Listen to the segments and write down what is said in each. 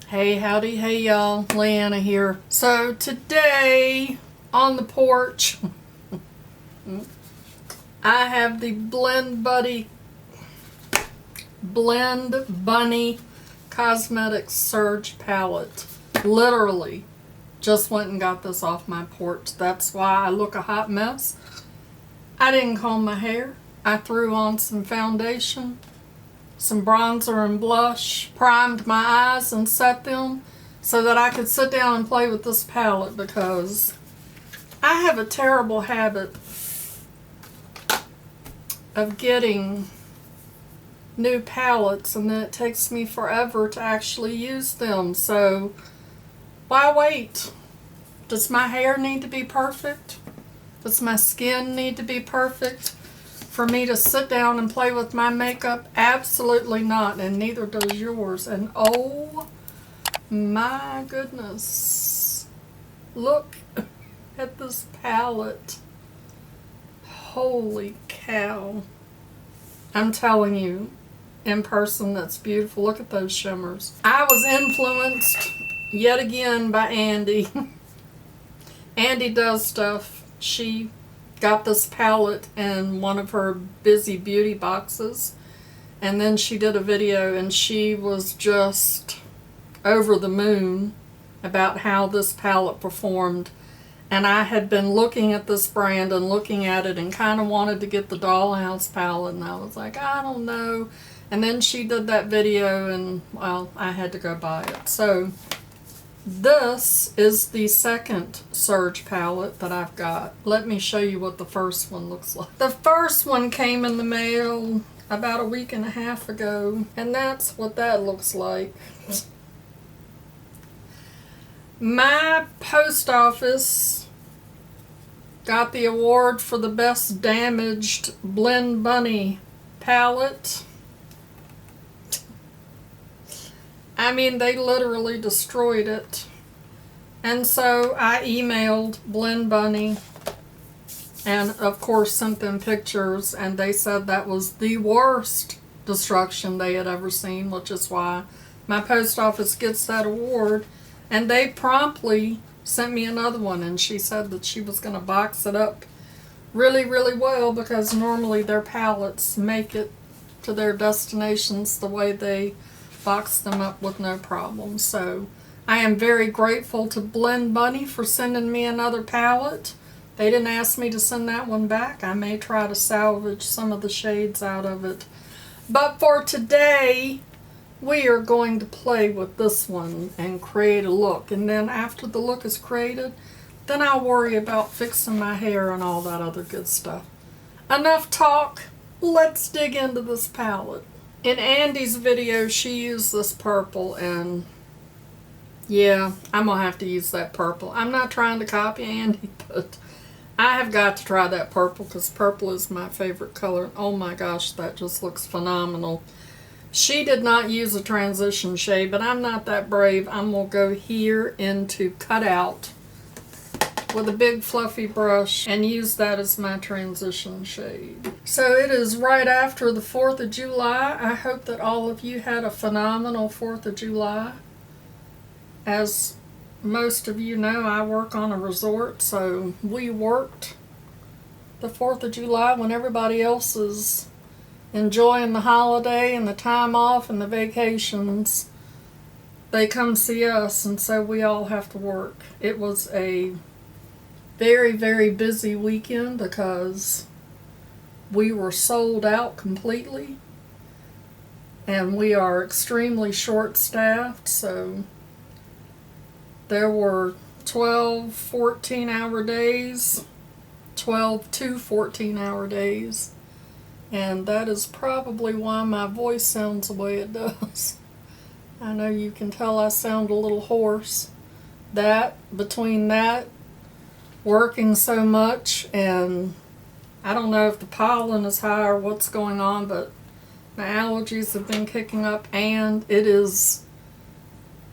Hey, howdy, hey y'all, Leanna here. So today on the porch, I have the Blend Bunny Cosmetics Surge Palette. Literally, just went and got this off my porch. That's why I look a hot mess. I didn't comb my hair. I threw on some foundation, some bronzer and blush, primed my eyes and set them so that I could sit down and play with this palette, because I have a terrible habit of getting new palettes and then it takes me forever to actually use them. So why wait? Does my hair need to be perfect? Does my skin need to be perfect for me to sit down and play with my makeup? Absolutely not, and neither does yours. And oh my goodness, look at this palette. Holy cow. I'm telling you, in person, that's beautiful. Look at those shimmers. I was influenced yet again by Andy. Andy does stuff. She got this palette in one of her busy beauty boxes, and then she did a video and she was just over the moon about how this palette performed. And I had been looking at this brand and looking at it and kind of wanted to get the Dollhouse palette, and I was like, I don't know. And then she did that video and, well, I had to go buy it. So this is the second Surge palette that I've got. Let me show you what the first one looks like. The first one came in the mail about a week and a half ago, and that's what that looks like. My post office got the award for the best damaged Blend Bunny palette. I mean, they literally destroyed it. And so I emailed Blend Bunny and of course sent them pictures, and they said that was the worst destruction they had ever seen, which is why my post office gets that award. And they promptly sent me another one, and she said that she was going to box it up really, really well, because normally their palettes make it to their destinations the way they box them up with no problem. So I am very grateful to Blend Bunny for sending me another palette. They didn't ask me to send that one back. I may try to salvage some of the shades out of it. But for today, we are going to play with this one and create a look. And then after the look is created, then I'll worry about fixing my hair and all that other good stuff. Enough talk. Let's dig into this palette. In Andy's video, she used this purple, and yeah, I'm going to have to use that purple. I'm not trying to copy Andy, but I have got to try that purple because purple is my favorite color. Oh my gosh, that just looks phenomenal. She did not use a transition shade, but I'm not that brave. I'm going to go here into Cutout with a big fluffy brush and use that as my transition shade. So it is right after the 4th of July. I hope that all of you had a phenomenal 4th of July. As most of you know, I work on a resort, so we worked the 4th of July when everybody else is enjoying the holiday and the time off and the vacations. They come see us, and so we all have to work. It was a very, very busy weekend because we were sold out completely, and we are extremely short-staffed. So there were 12 14-hour days, 12 to 14-hour days, and that is probably why my voice sounds the way it does. I know you can tell I sound a little hoarse. Between that, working so much, and I don't know if the pollen is high or what's going on, but my allergies have been kicking up, and it is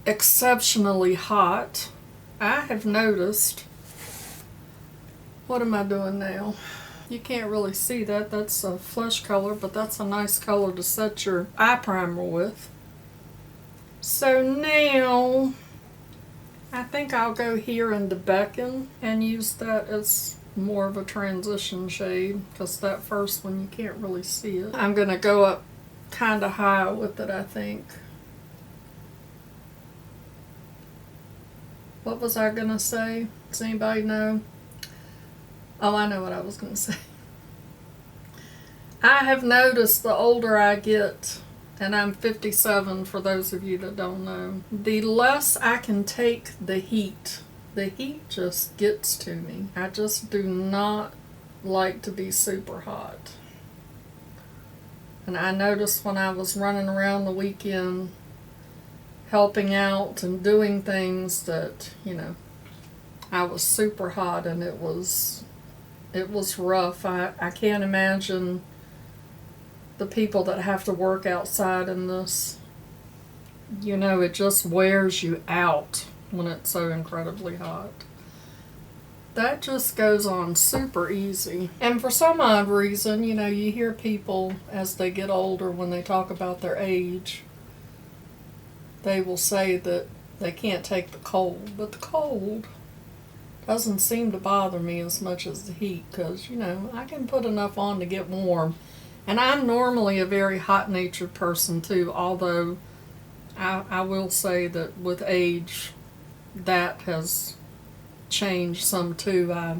exceptionally hot. I have noticed. What am I doing now? You can't really see that. That's a flesh color, but that's a nice color to set your eye primer with. So now I think I'll go here into Beckon and use that as more of a transition shade, because that first one you can't really see it. I'm going to go up kind of high with it, I think. What was I going to say? Does anybody know? Oh, I know what I was going to say. I have noticed the older I get, and I'm 57 for those of you that don't know, the less I can take the heat. The heat just gets to me. I just do not like to be super hot. And I noticed when I was running around the weekend helping out and doing things that, you know, I was super hot, and it was rough. I can't imagine the people that have to work outside in this. You know, it just wears you out when it's so incredibly hot. That just goes on super easy. And for some odd reason, you know, you hear people as they get older, when they talk about their age, they will say that they can't take the cold. But the cold doesn't seem to bother me as much as the heat, because, you know, I can put enough on to get warm. And I'm normally a very hot-natured person too, although I will say that with age, that has changed some too. I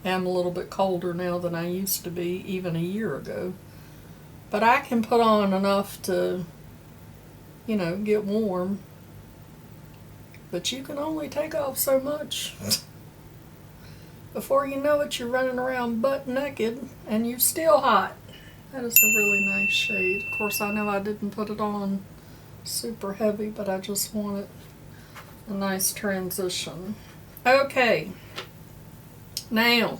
am a little bit colder now than I used to be even a year ago. But I can put on enough to, you know, get warm. But you can only take off so much. Before you know it, you're running around butt naked and you're still hot. That is a really nice shade. Of course, I know I didn't put it on super heavy, but I just wanted a nice transition. Okay, now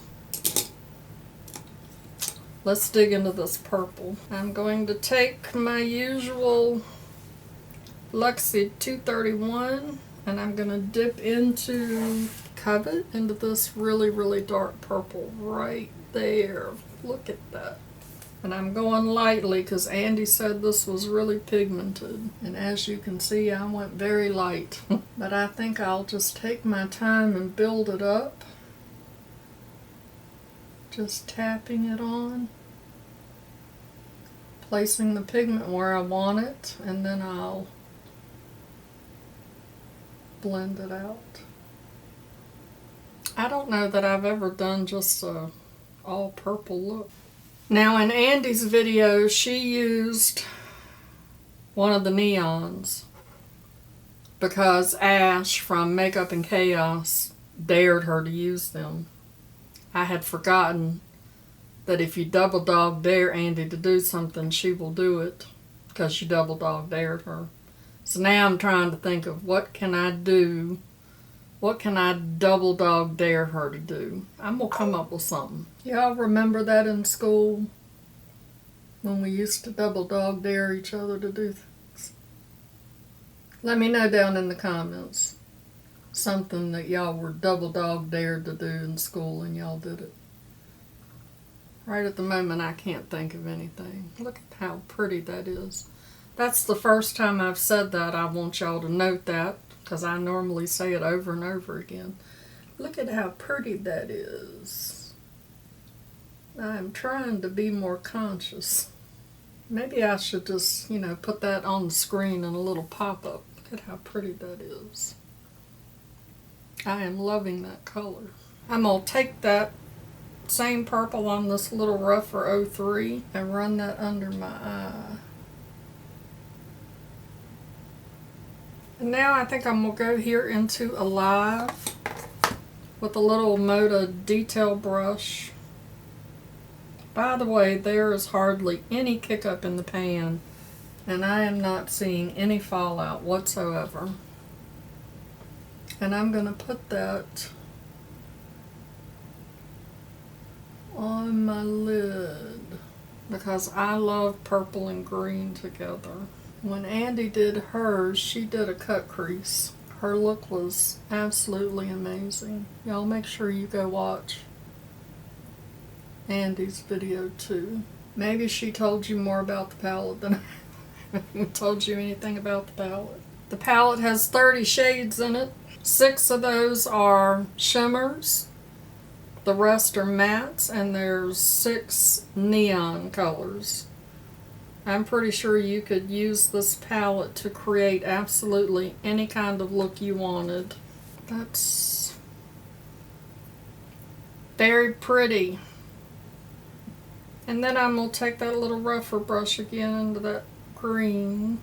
let's dig into this purple. I'm going to take my usual Luxie 231 and I'm going to dip into Covet, into this really, really dark purple right there. Look at that. And I'm going lightly because Andy said this was really pigmented. And as you can see, I went very light. But I think I'll just take my time and build it up. Just tapping it on. Placing the pigment where I want it. And then I'll blend it out. I don't know that I've ever done just a all purple look. Now in Andy's video, she used one of the neons because Ash from Makeup and Chaos dared her to use them. I had forgotten that if you double dog dare Andy to do something, she will do it because you double dog dared her. So now I'm trying to think of what can I do. What can I double dog dare her to do? I'm going to come up with something. Y'all remember that in school? When we used to double dog dare each other to do things? Let me know down in the comments. Something that y'all were double dog dared to do in school and y'all did it. Right at the moment I can't think of anything. Look at how pretty that is. That's the first time I've said that. I want y'all to note that, because I normally say it over and over again. Look at how pretty that is. I'm trying to be more conscious. Maybe I should just, you know, put that on the screen in a little pop-up. Look at how pretty that is. I am loving that color. I'm going to take that same purple on this little rougher 03 and run that under my eye. And now I think I'm going to go here into Alive with a little Moda detail brush. By the way, there is hardly any kick up in the pan, and I am not seeing any fallout whatsoever. And I'm going to put that on my lid because I love purple and green together. When Andy did hers, she did a cut crease. Her look was absolutely amazing. Y'all make sure you go watch Andy's video too. Maybe she told you more about the palette than I told you anything about the palette. The palette has 30 shades in it. 6 of those are shimmers. The rest are mattes, and there's 6 neon colors. I'm pretty sure you could use this palette to create absolutely any kind of look you wanted. That's very pretty. And then I'm going to take that little rougher brush again into that green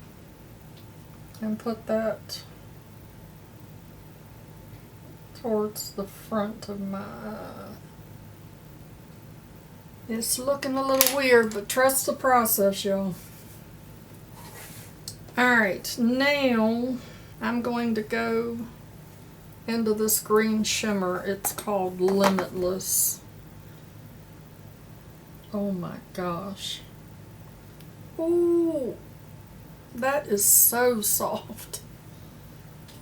and put that towards the front of my eye. It's looking a little weird, but trust the process, y'all. Alright, now I'm going to go into this green shimmer. It's called Limitless. Oh my gosh. Ooh, that is so soft.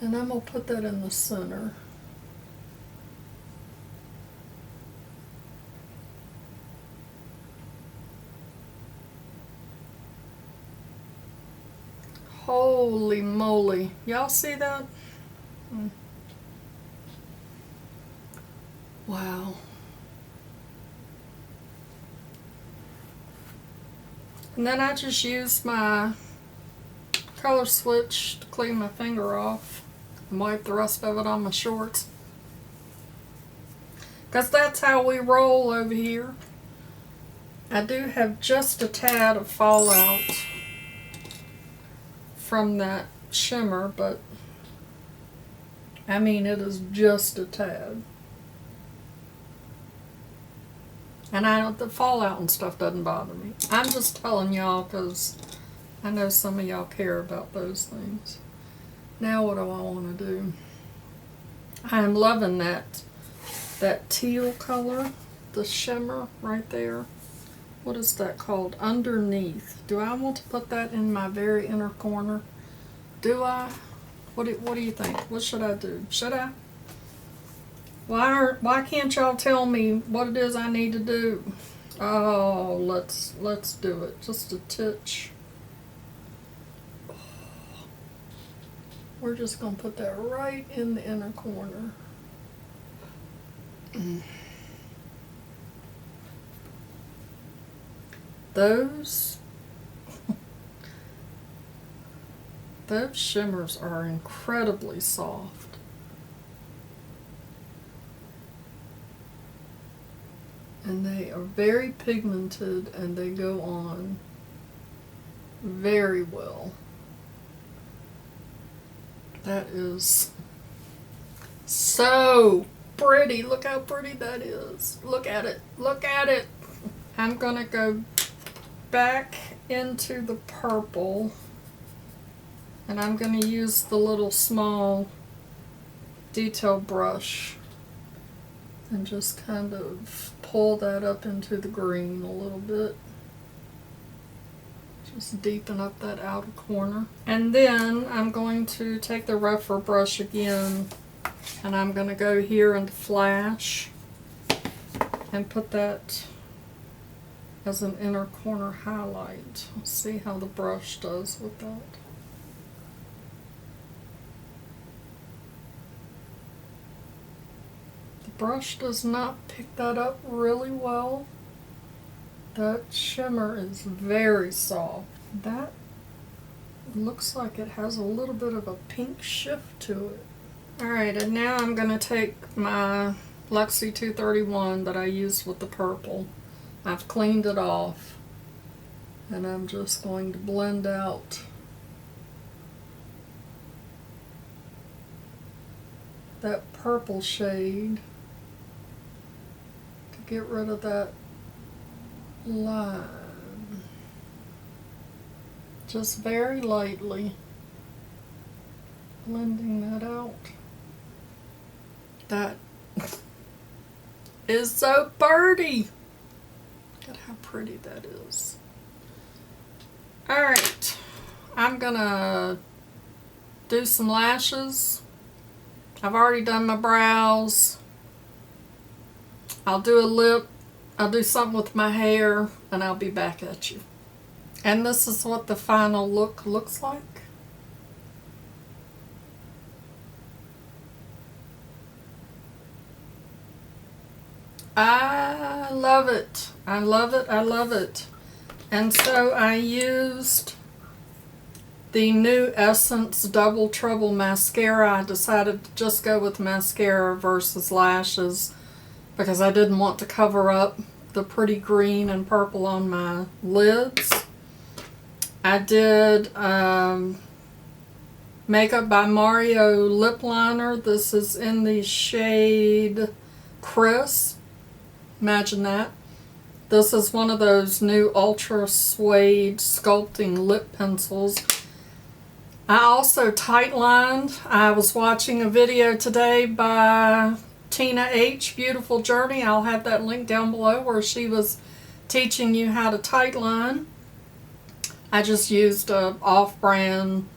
And I'm going to put that in the center. Holy moly. Y'all see that? Wow. And then I just used my color switch to clean my finger off and wipe the rest of it on my shorts. Because that's how we roll over here. I do have just a tad of fallout from that shimmer, but I mean, it is just a tad. And the fallout and stuff doesn't bother me. I'm just telling y'all because I know some of y'all care about those things. Now what do I want to do? I am loving that teal color, the shimmer right there. What is that called? Underneath. Do I want to put that in my very inner corner? Do I? What do you think? What should I do? Should I? Why can't y'all tell me what it is I need to do? Oh, let's do it. Just a titch. We're just gonna put that right in the inner corner. Those shimmers are incredibly soft. And they are very pigmented and they go on very well. That is so pretty. Look how pretty that is. Look at it. Look at it. I'm gonna go back into the purple and I'm gonna use the little small detail brush and just kind of pull that up into the green a little bit. Just deepen up that outer corner. And then I'm going to take the rougher brush again and I'm going to go here into Flash and put that as an inner corner highlight. Let's see how the brush does with that. The brush does not pick that up really well. That shimmer is very soft. That looks like it has a little bit of a pink shift to it. Alright, and now I'm going to take my Luxie 231 that I used with the purple. I've cleaned it off. And I'm just going to blend out that purple shade to get rid of that line. Just very lightly blending that out. That is so pretty. Look at how pretty that is. Alright, I'm gonna do some lashes. I've already done my brows. I'll do a lip. I'll do something with my hair and I'll be back at you. And this is what the final look looks like. I love it. I love it. I love it. And so I used the new Essence Double Trouble Mascara. I decided to just go with mascara versus lashes because I didn't want to cover up the pretty green and purple on my lids. I did Makeup by Mario lip liner. This is in the shade Chris. Imagine that. This is one of those new Ultra Suede Sculpting lip pencils. I also tight-lined. I was watching a video today by Tina H. Beautiful Journey. I'll have that link down below where she was teaching you how to tight-line. I just used a off-brand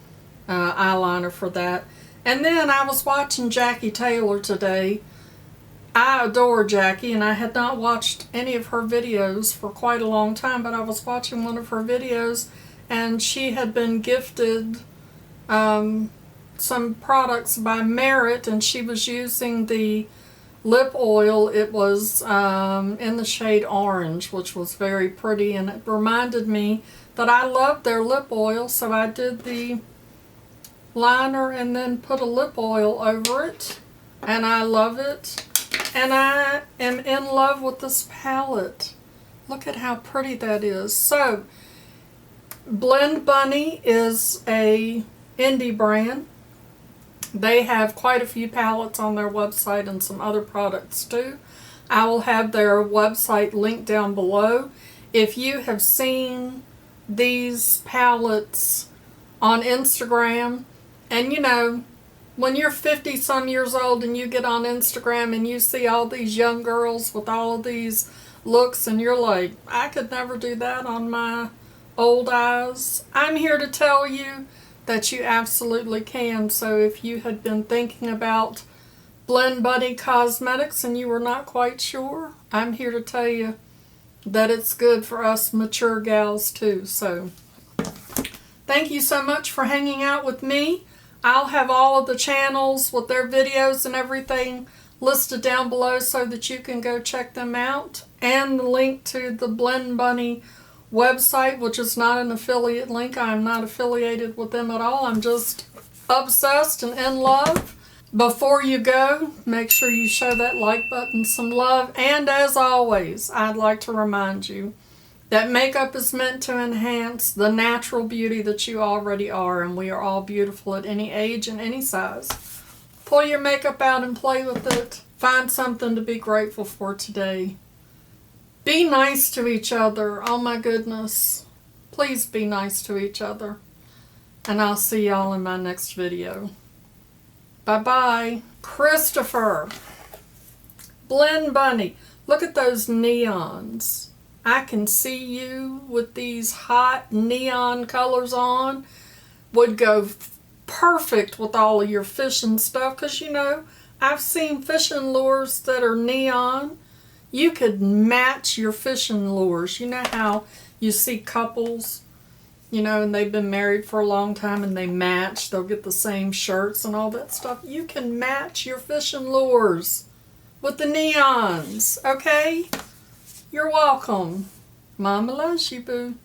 eyeliner for that. And then I was watching Jackie Taylor today. I adore Jackie, and I had not watched any of her videos for quite a long time, but I was watching one of her videos, and she had been gifted some products by Merit, and she was using the lip oil. It was in the shade Orange, which was very pretty, and it reminded me that I loved their lip oil, so I did the liner and then put a lip oil over it, and I love it. And I am in love with this palette. Look at how pretty that is. So, Blend Bunny is a indie brand. They have quite a few palettes on their website and some other products too. I will have their website linked down below. If you have seen these palettes on Instagram, and you know, when you're 50 some years old and you get on Instagram and you see all these young girls with all of these looks and you're like, I could never do that on my old eyes. I'm here to tell you that you absolutely can. So if you had been thinking about Blend Bunny Cosmetics and you were not quite sure, I'm here to tell you that it's good for us mature gals too. So thank you so much for hanging out with me. I'll have all of the channels with their videos and everything listed down below so that you can go check them out. And the link to the Blend Bunny website, which is not an affiliate link. I'm not affiliated with them at all. I'm just obsessed and in love. Before you go, make sure you show that like button some love. And as always, I'd like to remind you that makeup is meant to enhance the natural beauty that you already are, and we are all beautiful at any age and any size. Pull your makeup out and play with it. Find something to be grateful for today. Be nice to each other. Oh my goodness. Please be nice to each other. And I'll see y'all in my next video. Bye-bye. Christopher. Blend Bunny. Look at those neons. I can see you with these hot neon colors on. Would go perfect with all of your fishing stuff. Because, you know, I've seen fishing lures that are neon. You could match your fishing lures. You know how you see couples, you know, and they've been married for a long time and they match. They'll get the same shirts and all that stuff. You can match your fishing lures with the neons, okay? You're welcome. Mama loves you, boo.